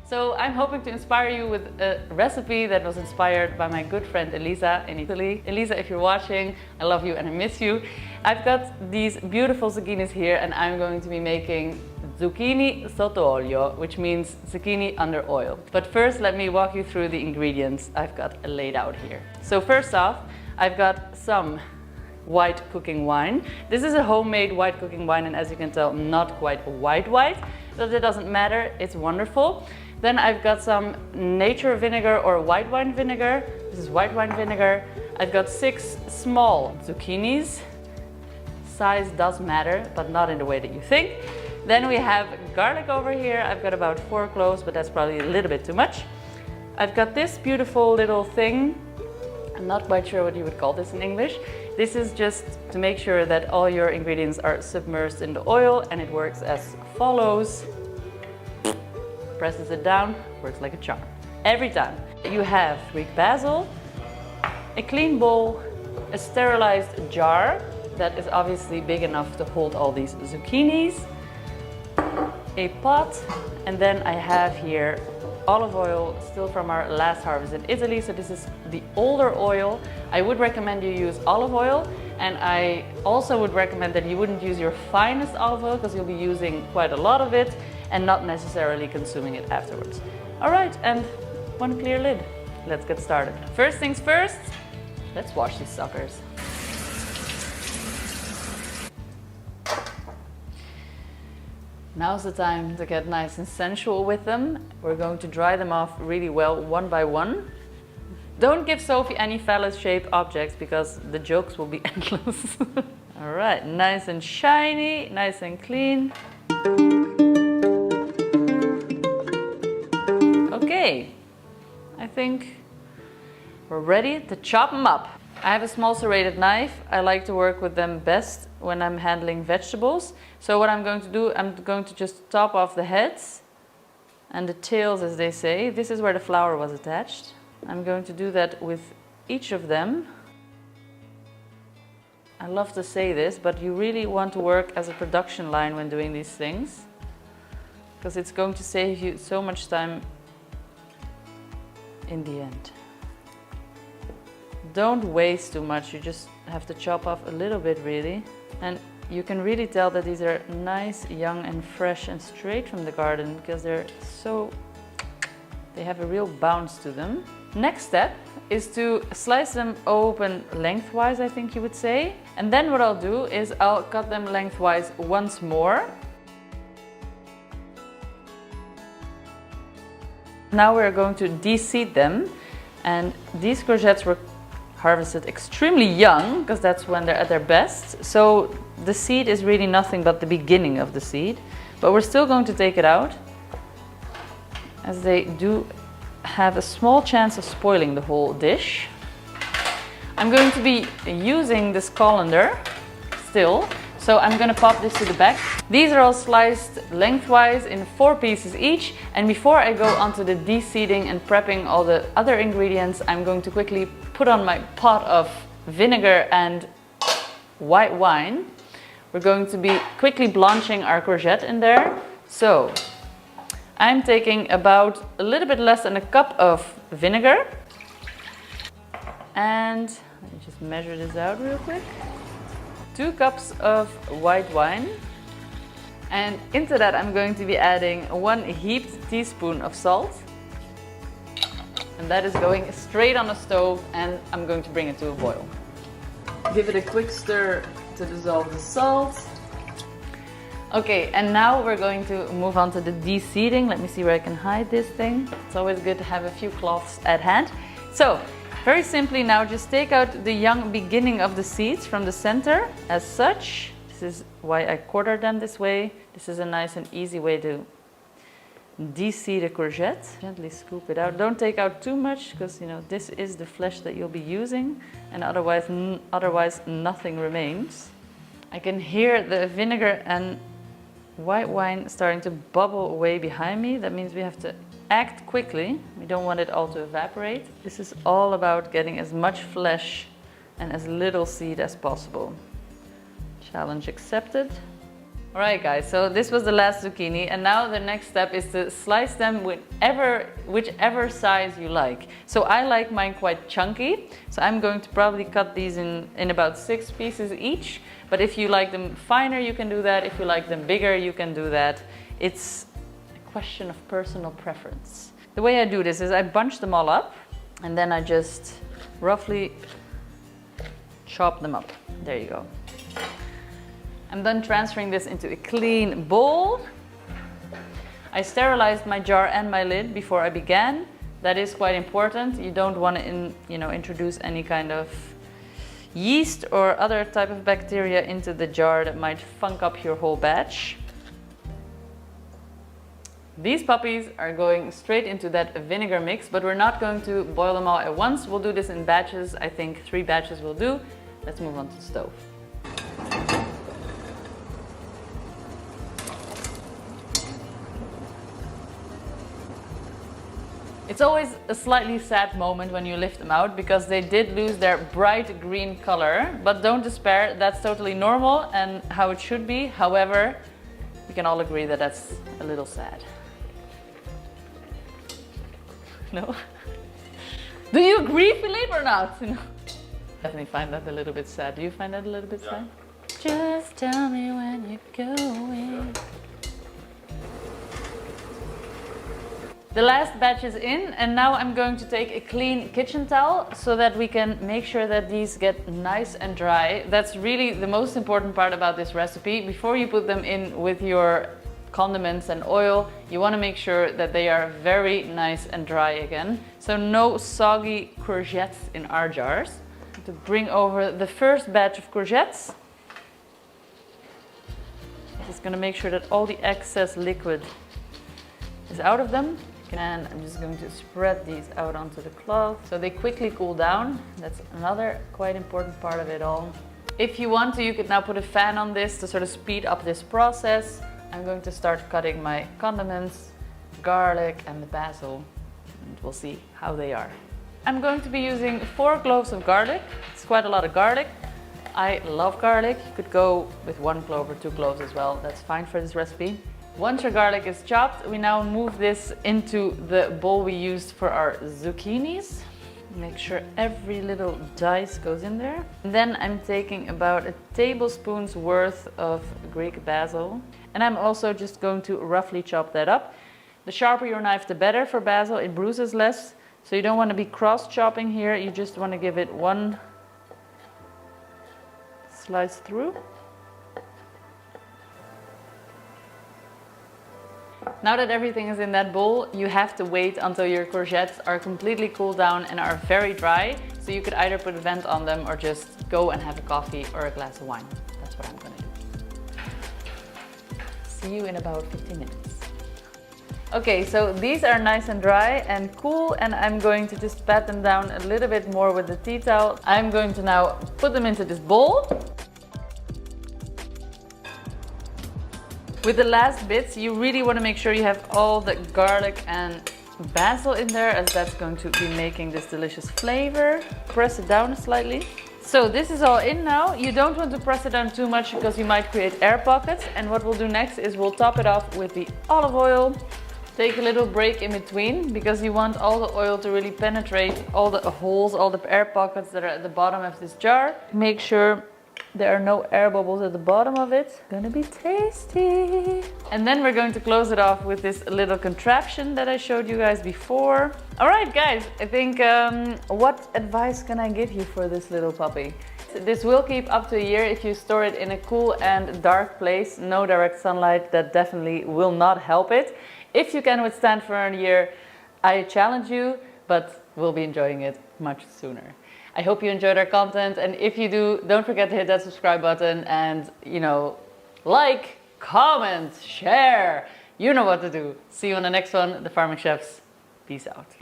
So I'm hoping to inspire you with a recipe that was inspired by my good friend Elisa in Italy. Elisa, if you're watching, I love you and I miss you. I've got these beautiful zucchinis here and I'm going to be making zucchini sotto olio, which means zucchini under oil. But first, let me walk you through the ingredients I've got laid out here. So first off, I've got some white cooking wine. This is a homemade white cooking wine, and as you can tell, not quite white, but it doesn't matter, it's wonderful. Then I've got some nature vinegar or white wine vinegar. This is white wine vinegar. I've got 6 small zucchinis. Size does matter, but not in the way that you think. Then we have garlic over here. I've got about 4 cloves, but that's probably a little bit too much. I've got this beautiful little thing. I'm not quite sure what you would call this in English. This is just to make sure that all your ingredients are submerged in the oil, and it works as follows. Presses it down, works like a charm. Every time. You have Greek basil, a clean bowl, a sterilized jar that is obviously big enough to hold all these zucchinis, a pot, and then I have here olive oil, still from our last harvest in Italy. So this is the older oil. I would recommend you use olive oil, and I also would recommend that you wouldn't use your finest olive oil because you'll be using quite a lot of it and not necessarily consuming it afterwards. All right, and one clear lid. Let's get started. First things first, let's wash these suckers. Now's the time to get nice and sensual with them. We're going to dry them off really well, one by one. Don't give Sophie any phallus-shaped objects because the jokes will be endless. All right, nice and shiny, nice and clean. Okay, I think we're ready to chop them up. I have a small serrated knife. I like to work with them best when I'm handling vegetables. So what I'm going to do, I'm going to just top off the heads and the tails, as they say. This is where the flour was attached. I'm going to do that with each of them. I love to say this, but you really want to work as a production line when doing these things, because it's going to save you so much time in the end. Don't waste too much, you just have to chop off a little bit really. And you can really tell that these are nice, young and fresh and straight from the garden because they have a real bounce to them. Next step is to slice them open lengthwise, I think you would say. And then what I'll do is I'll cut them lengthwise once more. Now we're going to de-seed them, and these courgettes were harvested extremely young because that's when they're at their best. So the seed is really nothing but the beginning of the seed, but we're still going to take it out as they do have a small chance of spoiling the whole dish. I'm going to be using this colander still, so I'm going to pop this to the back. These are all sliced lengthwise in 4 pieces each, and before I go onto the de-seeding and prepping all the other ingredients, I'm going to quickly put on my pot of vinegar and white wine. We're going to be quickly blanching our courgette in there. So I'm taking about a little bit less than a cup of vinegar, and let me just measure this out real quick. 2 cups of white wine, and into that I'm going to be adding 1 heaped teaspoon of salt, and that is going straight on the stove, and I'm going to bring it to a boil. Give it a quick stir to dissolve the salt. Okay, and now we're going to move on to the de-seeding. Let me see where I can hide this thing. It's always good to have a few cloths at hand. So very simply now, just take out the young beginning of the seeds from the center as such. This is why I quarter them this way. This is a nice and easy way to de-seed a courgette. Gently scoop it out. Don't take out too much because this is the flesh that you'll be using, and otherwise nothing remains. I can hear the vinegar and white wine starting to bubble away behind me. That means we have to act quickly. We don't want it all to evaporate. This is all about getting as much flesh and as little seed as possible. Challenge accepted. Alright guys, so this was the last zucchini, and now the next step is to slice them whichever size you like. So I like mine quite chunky, so I'm going to probably cut these in about 6 pieces each. But if you like them finer, you can do that. If you like them bigger, you can do that. It's a question of personal preference. The way I do this is I bunch them all up, and then I just roughly chop them up. There you go. I'm done transferring this into a clean bowl. I sterilized my jar and my lid before I began. That is quite important. You don't want to introduce any kind of yeast or other type of bacteria into the jar that might funk up your whole batch. These puppies are going straight into that vinegar mix, but we're not going to boil them all at once. We'll do this in batches. I think 3 batches will do. Let's move on to the stove. It's always a slightly sad moment when you lift them out because they did lose their bright green color, but don't despair, that's totally normal and how it should be. However, we can all agree that that's a little sad. No? Do you agree, Philippe, or not? No. Definitely find that a little bit sad. Do you find that a little bit sad? Just tell me when you're going. The last batch is in, and now I'm going to take a clean kitchen towel so that we can make sure that these get nice and dry. That's really the most important part about this recipe. Before you put them in with your condiments and oil, you want to make sure that they are very nice and dry again. So no soggy courgettes in our jars. To bring over the first batch of courgettes. Just going to make sure that all the excess liquid is out of them. And I'm just going to spread these out onto the cloth so they quickly cool down. That's another quite important part of it all. If you want to, you could now put a fan on this to sort of speed up this process. I'm going to start cutting my condiments, garlic and the basil, and we'll see how they are. I'm going to be using 4 cloves of garlic. It's quite a lot of garlic. I love garlic. You could go with 1 clove or 2 cloves as well. That's fine for this recipe. Once your garlic is chopped, we now move this into the bowl we used for our zucchinis. Make sure every little dice goes in there. And then I'm taking about a tablespoon's worth of Greek basil. And I'm also just going to roughly chop that up. The sharper your knife, the better for basil. It bruises less. So you don't want to be cross-chopping here. You just want to give it 1 slice through. Now that everything is in that bowl, you have to wait until your courgettes are completely cooled down and are very dry. So you could either put a vent on them or just go and have a coffee or a glass of wine. That's what I'm going to do. See you in about 15 minutes. Okay, so these are nice and dry and cool, and I'm going to just pat them down a little bit more with the tea towel. I'm going to now put them into this bowl. With the last bits, you really want to make sure you have all the garlic and basil in there, as that's going to be making this delicious flavor. Press it down slightly. So this is all in now. You don't want to press it down too much because you might create air pockets. And what we'll do next is we'll top it off with the olive oil. Take a little break in between because you want all the oil to really penetrate all the holes, all the air pockets that are at the bottom of this jar. Make sure there are no air bubbles at the bottom of it. Gonna be tasty. And then we're going to close it off with this little contraption that I showed you guys before. All right, guys, I think what advice can I give you for this little puppy? This will keep up to a year if you store it in a cool and dark place. No direct sunlight, that definitely will not help it. If you can withstand for a year, I challenge you, but we'll be enjoying it much sooner. I hope you enjoyed our content, and if you do, don't forget to hit that subscribe button and, like, comment, share. You know what to do. See you on the next one, The Farming Chefs. Peace out.